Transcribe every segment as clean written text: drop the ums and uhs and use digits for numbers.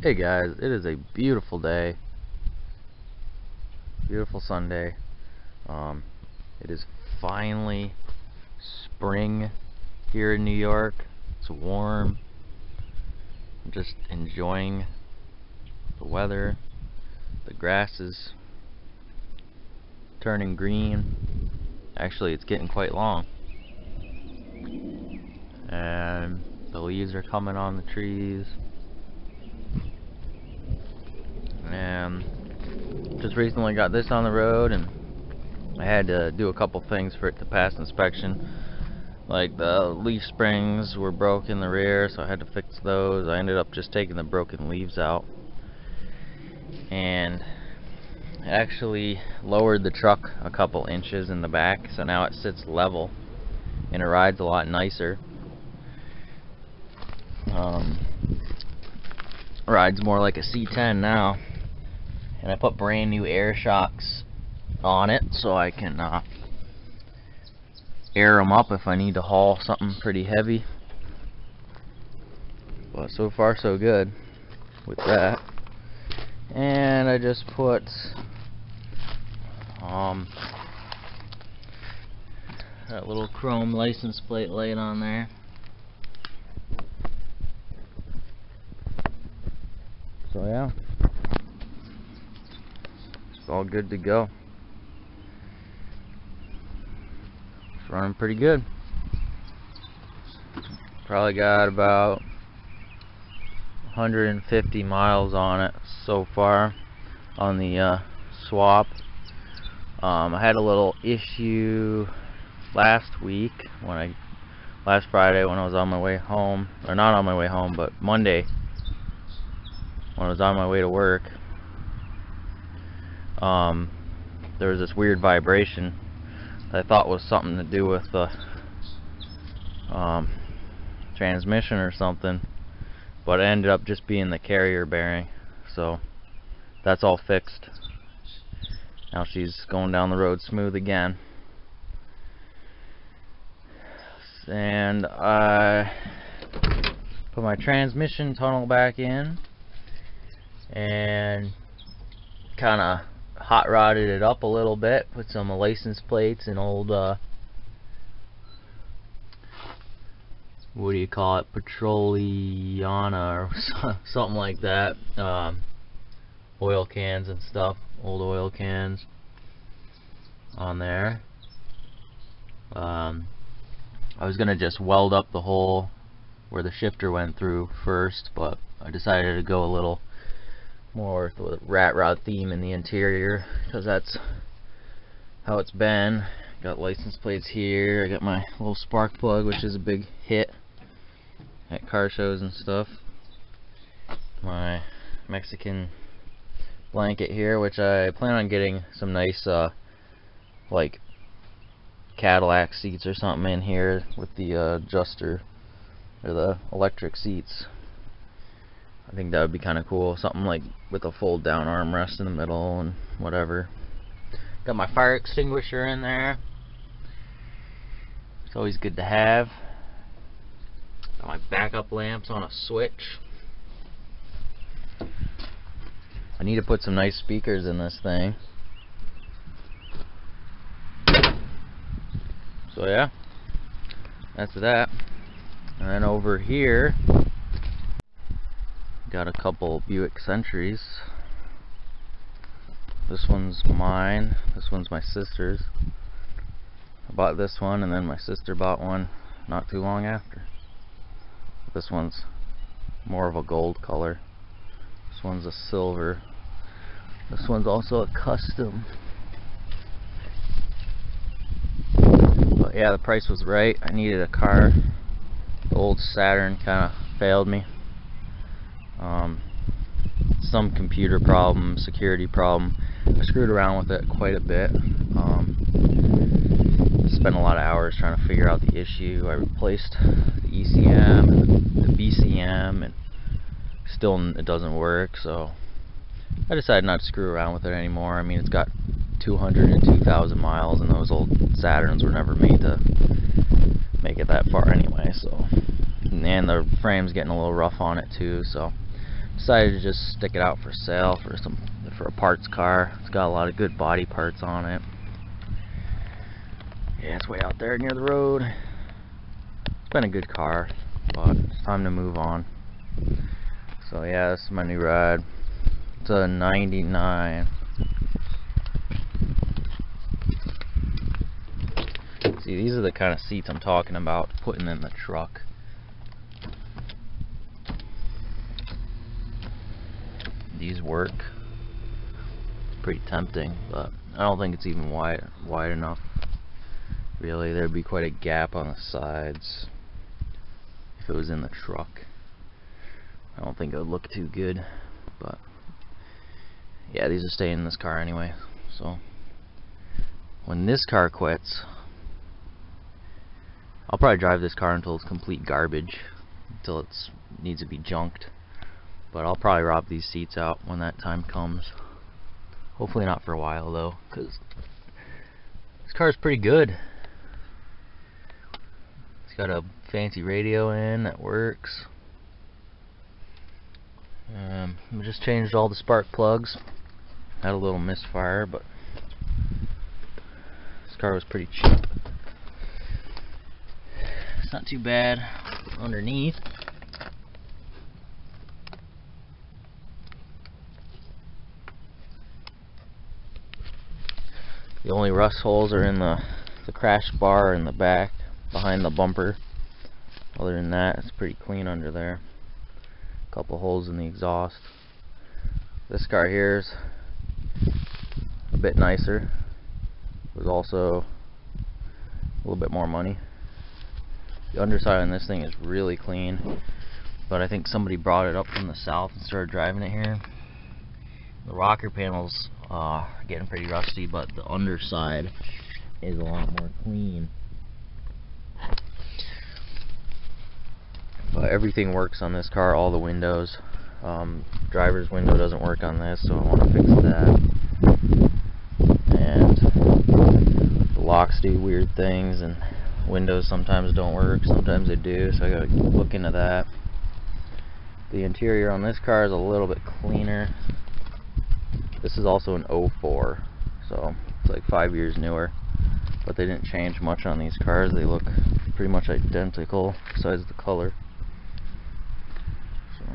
Hey guys, it is a beautiful day, beautiful Sunday. It is finally spring here in New York. It's warm. I'm just enjoying the weather. The grass is turning green. Actually, it's getting quite long. And the leaves are coming on the trees. And just recently got this on the road, and I had to do a couple things for it to pass inspection. Like the leaf springs were broke in the rear, so I had to fix those. I ended up just taking the broken leaves out and actually lowered the truck a couple inches in the back, so now it sits level and it rides a lot nicer. Rides more like a C10 now. And I put brand new air shocks on it so I can air them up if I need to haul something pretty heavy. But so far so good with that. And I just put that little chrome license plate light on there. So yeah, it's all good to go. It's running pretty good. Probably got about 150 miles on it so far on the swap. I had a little issue last Friday when I was on my way home, or not on my way home, but Monday when I was on my way to work. There was this weird vibration that I thought was something to do with the transmission or something, but it ended up just being the carrier bearing. So that's all fixed. Now she's going down the road smooth again. And I put my transmission tunnel back in and kind of hot rodded it up a little bit, put some license plates and old what do you call it, Petroliana or something like that, oil cans and stuff, old oil cans on there. I was gonna just weld up the hole where the shifter went through first, but I decided to go a little more with a rat rod theme in the interior, because that's how it's been. Got license plates here. I got my little spark plug, which is a big hit at car shows and stuff. My Mexican blanket here, which I plan on getting some nice like Cadillac seats or something in here with the adjuster or the electric seats. I think that would be kind of cool, something like with a fold down armrest in the middle and whatever. Got my fire extinguisher in there. It's always good to have. Got my backup lamps on a switch. I need to put some nice speakers in this thing. So yeah, that's that. And then over here, got a couple Buick Centuries. This one's mine, this one's my sister's. I bought this one, and then my sister bought one not too long after. This one's more of a gold color. This one's a silver. This one's also a custom. But yeah, the price was right. I needed a car. The old Saturn kind of failed me. Some computer problem, security problem. I screwed around with it quite a bit. Spent a lot of hours trying to figure out the issue. I replaced the ECM and the BCM, and still it doesn't work. So I decided not to screw around with it anymore. I mean, it's got 202,000 miles, and those old Saturns were never made to make it that far anyway. So, and the frame's getting a little rough on it too. So decided to just stick it out for sale for a parts car. It's got a lot of good body parts on it. Yeah, it's way out there near the road. It's been a good car, but it's time to move on. So yeah, this is my new ride. It's a 99. See, these are the kind of seats I'm talking about, putting in the truck. These work. Pretty tempting, but I don't think it's even wide enough. Really, there'd be quite a gap on the sides if it was in the truck. I don't think it would look too good, but yeah, these are staying in this car anyway. So when this car quits, I'll probably drive this car until it's complete garbage, until it needs to be junked. But I'll probably rob these seats out when that time comes. Hopefully not for a while though, because this car is pretty good. It's got a fancy radio in that works. I just changed all the spark plugs. Had a little misfire, but this car was pretty cheap. It's not too bad underneath. The only rust holes are in the crash bar in the back, behind the bumper. Other than that, it's pretty clean under there. A couple holes in the exhaust. This car here is a bit nicer. It was also a little bit more money. The underside on this thing is really clean, but I think somebody brought it up from the south and started driving it here. The rocker panels are getting pretty rusty, but the underside is a lot more clean. But everything works on this car, all the windows. Driver's window doesn't work on this, so I want to fix that. And the locks do weird things, and windows sometimes don't work, sometimes they do, so I gotta look into that. The interior on this car is a little bit cleaner. This is also an 04, so it's like 5 years newer, but they didn't change much on these cars. They look pretty much identical besides the color. So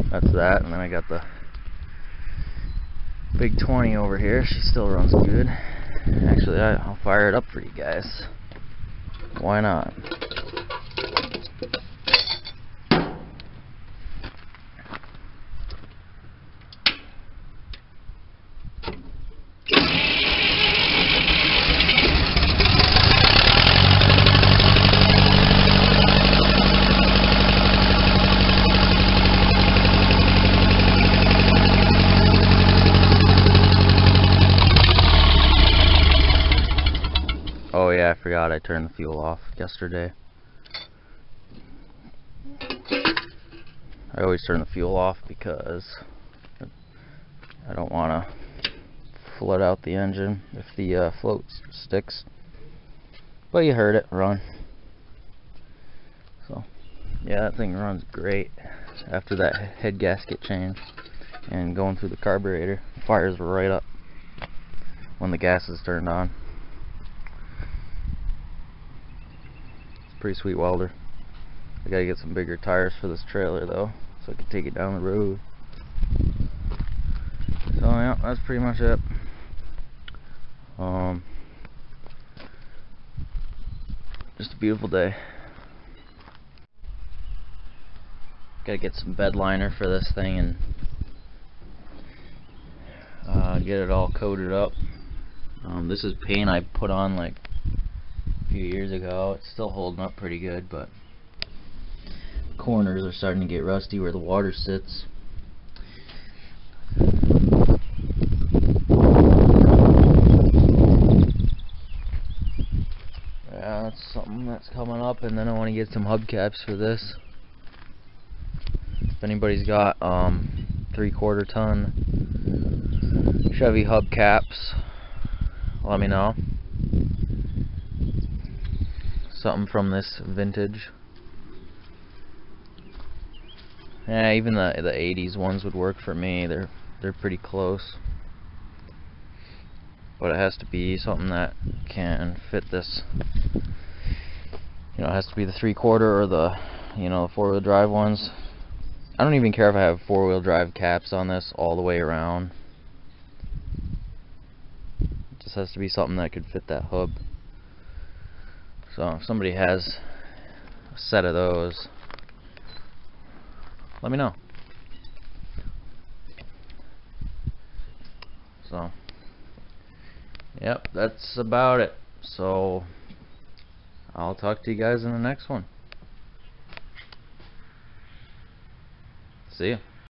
that's that, and then I got the big 20 over here. She still runs good. Actually, I'll fire it up for you guys. Why not? Oh yeah, I forgot I turned the fuel off yesterday. I always turn the fuel off because I don't want to flood out the engine if the float sticks. But you heard it run. So yeah, that thing runs great after that head gasket change, and going through the carburetor fires right up when the gas is turned on. Pretty sweet welder. I gotta get some bigger tires for this trailer though, so I can take it down the road. So yeah, that's pretty much it. Just a beautiful day. Gotta get some bed liner for this thing and get it all coated up. This is paint I put on like a few years ago. It's still holding up pretty good, but corners are starting to get rusty where the water sits. Yeah, that's something that's coming up, and then I want to get some hubcaps for this. If anybody's got 3/4 ton Chevy hubcaps, let me know. Something from this vintage. Yeah, even the 80s ones would work for me. They're pretty close. But it has to be something that can fit this. You know, it has to be the 3/4 or the, you know, the 4-wheel drive ones. I don't even care if I have 4-wheel drive caps on this all the way around. It just has to be something that could fit that hub. So if somebody has a set of those, let me know. So, yep, that's about it. So, I'll talk to you guys in the next one. See ya.